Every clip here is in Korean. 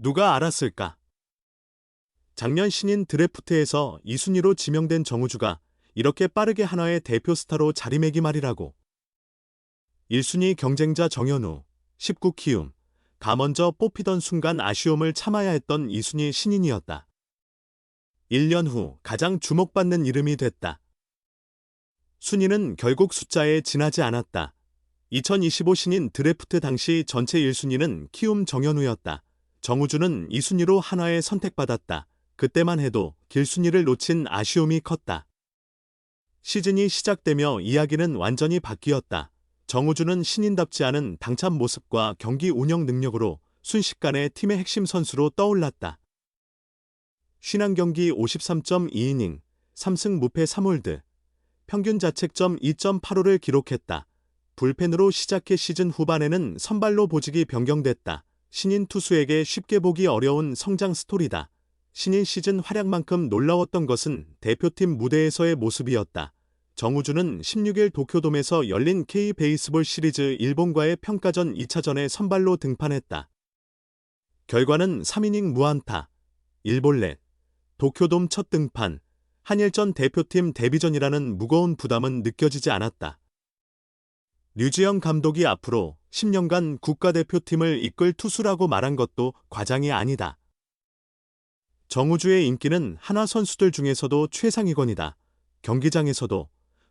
누가 알았을까? 작년 신인 드래프트에서 2순위로 지명된 정우주가 이렇게 빠르게 한화의 대표 스타로 자리매김하리라고. 1순위 경쟁자 정현우, 19키움, 가 먼저 뽑히던 순간 아쉬움을 참아야 했던 2순위 신인이었다. 1년 후 가장 주목받는 이름이 됐다. 순위는 결국 숫자에 지나지 않았다. 2025 신인 드래프트 당시 전체 1순위는 키움 정현우였다. 정우주는 2순위로 한화에 선택받았다. 그때만 해도 길순위를 놓친 아쉬움이 컸다. 시즌이 시작되며 이야기는 완전히 바뀌었다. 정우주는 신인답지 않은 당찬 모습과 경기 운영 능력으로 순식간에 팀의 핵심 선수로 떠올랐다. 51경기 53.2이닝, 3승 무패 3홀드, 평균 자책점 2.85를 기록했다. 불펜으로 시작해 시즌 후반에는 선발로 보직이 변경됐다. 신인 투수에게 쉽게 보기 어려운 성장 스토리다. 신인 시즌 활약만큼 놀라웠던 것은 대표팀 무대에서의 모습이었다. 정우주는 16일 도쿄돔에서 열린 K-베이스볼 시리즈 일본과의 평가전 2차전에 선발로 등판했다. 결과는 3이닝 무안타, 1볼넷, 도쿄돔 첫 등판, 한일전 대표팀 데뷔전이라는 무거운 부담은 느껴지지 않았다. 류지영 감독이 앞으로 10년간 국가대표팀을 이끌 투수라고 말한 것도 과장이 아니다. 정우주의 인기는 한화 선수들 중에서도 최상위권이다. 경기장에서도,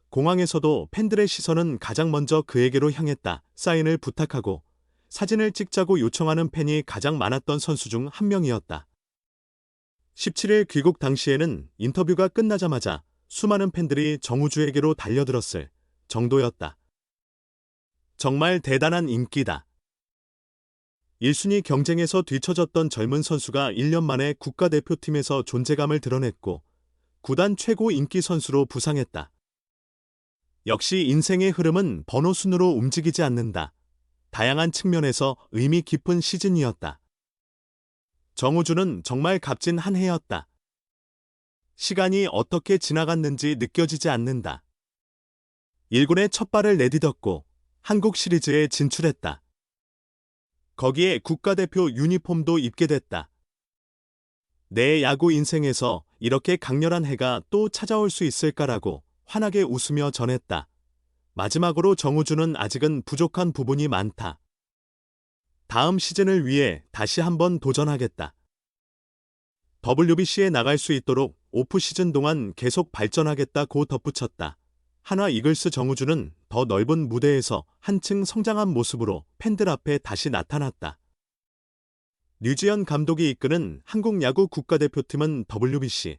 공항에서도 팬들의 시선은 가장 먼저 그에게로 향했다. 사인을 부탁하고 사진을 찍자고 요청하는 팬이 가장 많았던 선수 중 한 명이었다. 17일 귀국 당시에는 인터뷰가 끝나자마자 수많은 팬들이 정우주에게로 달려들었을 정도였다. 정말 대단한 인기다. 1순위 경쟁에서 뒤처졌던 젊은 선수가 1년 만에 국가대표팀에서 존재감을 드러냈고 구단 최고 인기 선수로 부상했다. 역시 인생의 흐름은 번호 순으로 움직이지 않는다. 다양한 측면에서 의미 깊은 시즌이었다. 정우주는 정말 값진 한 해였다. 시간이 어떻게 지나갔는지 느껴지지 않는다. 1군의 첫 발을 내디뎠고 한국 시리즈에 진출했다. 거기에 국가대표 유니폼도 입게 됐다. 내 야구 인생에서 이렇게 강렬한 해가 또 찾아올 수 있을까라고 환하게 웃으며 전했다. 마지막으로 정우주는 아직은 부족한 부분이 많다. 다음 시즌을 위해 다시 한번 도전하겠다. WBC에 나갈 수 있도록 오프 시즌 동안 계속 발전하겠다고 덧붙였다. 한화 이글스 정우주는 더 넓은 무대에서 한층 성장한 모습으로 팬들 앞에 다시 나타났다. 류지연 감독이 이끄는 한국 야구 국가대표팀은 WBC,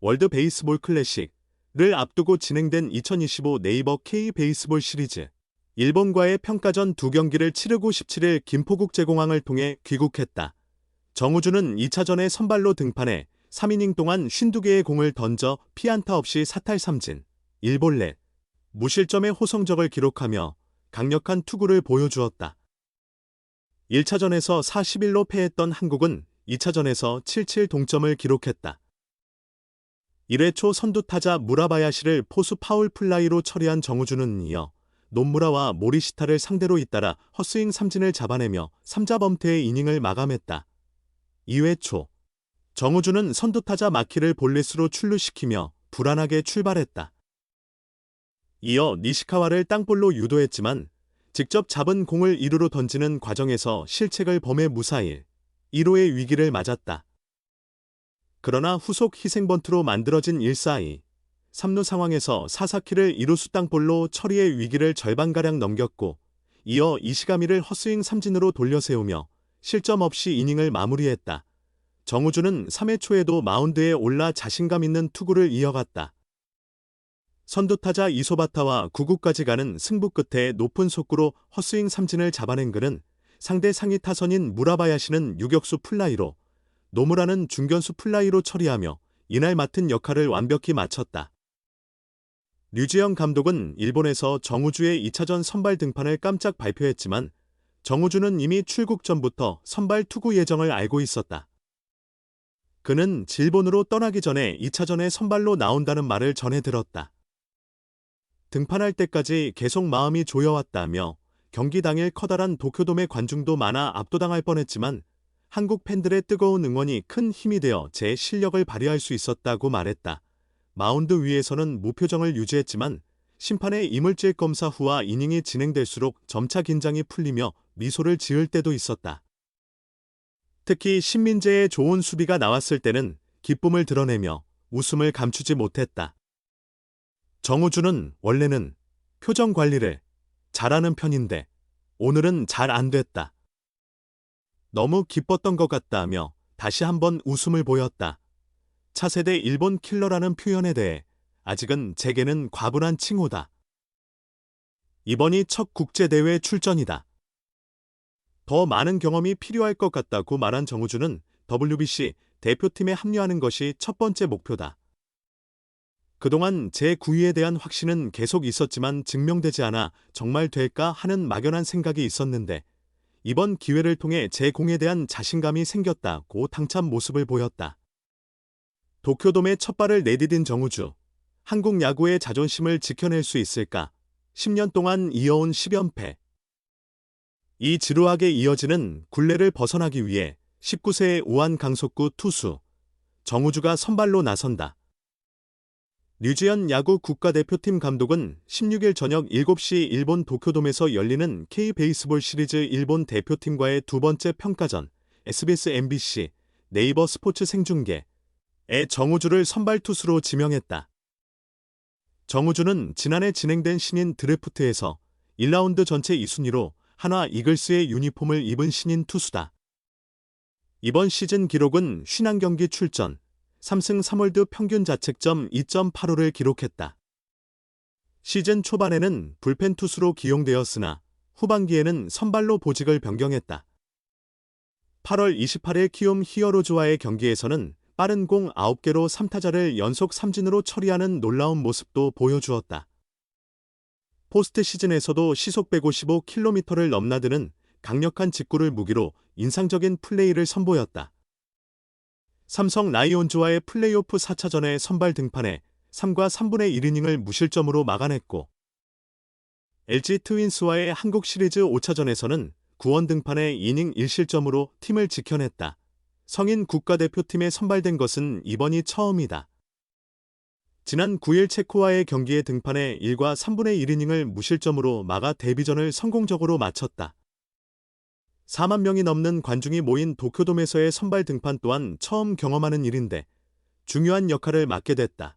월드 베이스볼 클래식을 앞두고 진행된 2025 네이버 K-베이스볼 시리즈, 일본과의 평가전 2경기를 치르고 17일 김포국제공항을 통해 귀국했다. 정우주는 2차전에 선발로 등판해 3이닝 동안 52개의 공을 던져 피안타 없이 사탈 삼진, 1볼넷, 무실점의 호성적을 기록하며 강력한 투구를 보여주었다. 1차전에서 41로 패했던 한국은 2차전에서 7-7 동점을 기록했다. 1회 초 선두타자 무라바야시를 포수 파울 플라이로 처리한 정우주는 이어 논무라와 모리시타를 상대로 잇따라 헛스윙 삼진을 잡아내며 3자 범퇴의 이닝을 마감했다. 2회 초 정우주는 선두타자 마키를 볼넷으로 출루시키며 불안하게 출발했다. 이어 니시카와를 땅볼로 유도했지만 직접 잡은 공을 2루로 던지는 과정에서 실책을 범해 무사히 1호의 위기를 맞았다. 그러나 후속 희생번트로 만들어진 1-4-2, 3루 상황에서 사사키를 2루수 땅볼로 처리의 위기를 절반가량 넘겼고 이어 이시가미를 헛스윙 삼진으로 돌려세우며 실점 없이 이닝을 마무리했다. 정우주는 3회 초에도 마운드에 올라 자신감 있는 투구를 이어갔다. 선두타자 이소바타와 9구까지 가는 승부 끝에 높은 속구로 헛스윙 삼진을 잡아낸 그는 상대 상위 타선인 무라바야시는 유격수 플라이로, 노무라는 중견수 플라이로 처리하며 이날 맡은 역할을 완벽히 마쳤다. 류지영 감독은 일본에서 정우주의 2차전 선발 등판을 깜짝 발표했지만 정우주는 이미 출국 전부터 선발 투구 예정을 알고 있었다. 그는 질본으로 떠나기 전에 2차전에 선발로 나온다는 말을 전해 들었다. 등판할 때까지 계속 마음이 조여왔다며 경기 당일 커다란 도쿄돔의 관중도 많아 압도당할 뻔했지만 한국 팬들의 뜨거운 응원이 큰 힘이 되어 제 실력을 발휘할 수 있었다고 말했다. 마운드 위에서는 무표정을 유지했지만 심판의 이물질 검사 후와 이닝이 진행될수록 점차 긴장이 풀리며 미소를 지을 때도 있었다. 특히 신민재의 좋은 수비가 나왔을 때는 기쁨을 드러내며 웃음을 감추지 못했다. 정우주는 원래는 표정 관리를 잘하는 편인데 오늘은 잘 안 됐다. 너무 기뻤던 것 같다며 다시 한번 웃음을 보였다. 차세대 일본 킬러라는 표현에 대해 아직은 제게는 과분한 칭호다. 이번이 첫 국제대회 출전이다. 더 많은 경험이 필요할 것 같다고 말한 정우주는 WBC 대표팀에 합류하는 것이 첫 번째 목표다. 그동안 제 구위에 대한 확신은 계속 있었지만 증명되지 않아 정말 될까 하는 막연한 생각이 있었는데 이번 기회를 통해 제 공에 대한 자신감이 생겼다고 당찬 모습을 보였다. 도쿄돔에 첫 발을 내디딘 정우주. 한국 야구의 자존심을 지켜낼 수 있을까? 10년 동안 이어온 10연패. 이 지루하게 이어지는 굴레를 벗어나기 위해 19세의 우한 강속구 투수 정우주가 선발로 나선다. 류지연 야구 국가대표팀 감독은 16일 저녁 7시 일본 도쿄돔에서 열리는 K베이스볼 시리즈 일본 대표팀과의 두 번째 평가전 SBS MBC 네이버 스포츠 생중계에 정우주를 선발 투수로 지명했다. 정우주는 지난해 진행된 신인 드래프트에서 1라운드 전체 2순위로 한화 이글스의 유니폼을 입은 신인 투수다. 이번 시즌 기록은 51경기 출전, 3승 3홀드 평균 자책점 2.85를 기록했다. 시즌 초반에는 불펜 투수로 기용되었으나 후반기에는 선발로 보직을 변경했다. 8월 28일 키움 히어로즈와의 경기에서는 빠른 공 9개로 3타자를 연속 삼진으로 처리하는 놀라운 모습도 보여주었다. 포스트 시즌에서도 시속 155km를 넘나드는 강력한 직구를 무기로 인상적인 플레이를 선보였다. 삼성 라이온즈와의 플레이오프 4차전의 선발 등판에 3과 3분의 1이닝을 무실점으로 막아냈고 LG 트윈스와의 한국 시리즈 5차전에서는 9원 등판에 이닝 1실점으로 팀을 지켜냈다. 성인 국가대표팀에 선발된 것은 이번이 처음이다. 지난 9일 체코와의 경기에 등판해 1과 3분의 1이닝을 무실점으로 막아 데뷔전을 성공적으로 마쳤다. 4만 명이 넘는 관중이 모인 도쿄돔에서의 선발 등판 또한 처음 경험하는 일인데 중요한 역할을 맡게 됐다.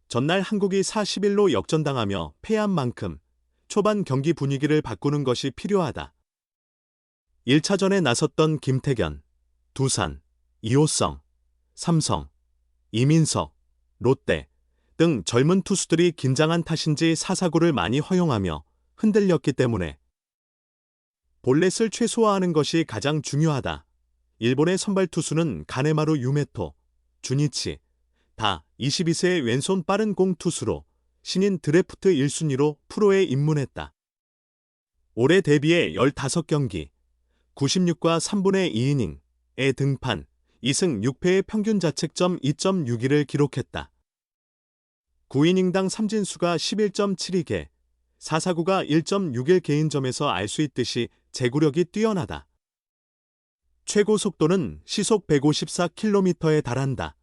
전날 한국이 4-1로 역전당하며 패한 만큼 초반 경기 분위기를 바꾸는 것이 필요하다. 1차전에 나섰던 김태견, 두산, 이호성, 삼성, 이민석, 롯데 등 젊은 투수들이 긴장한 탓인지 사사구를 많이 허용하며 흔들렸기 때문에 볼넷을 최소화하는 것이 가장 중요하다. 일본의 선발 투수는 가네마루 유메토, 주니치, 다 22세의 왼손 빠른 공 투수로 신인 드래프트 1순위로 프로에 입문했다. 올해 데뷔해 15경기, 96과 3분의 2이닝에 등판, 2승 6패의 평균 자책점 2.61을 기록했다. 9이닝당 삼진수가 11.72개, 4사구가 1.61 개인점에서 알 수 있듯이 제구력이 뛰어나다. 최고 속도는 시속 154km에 달한다.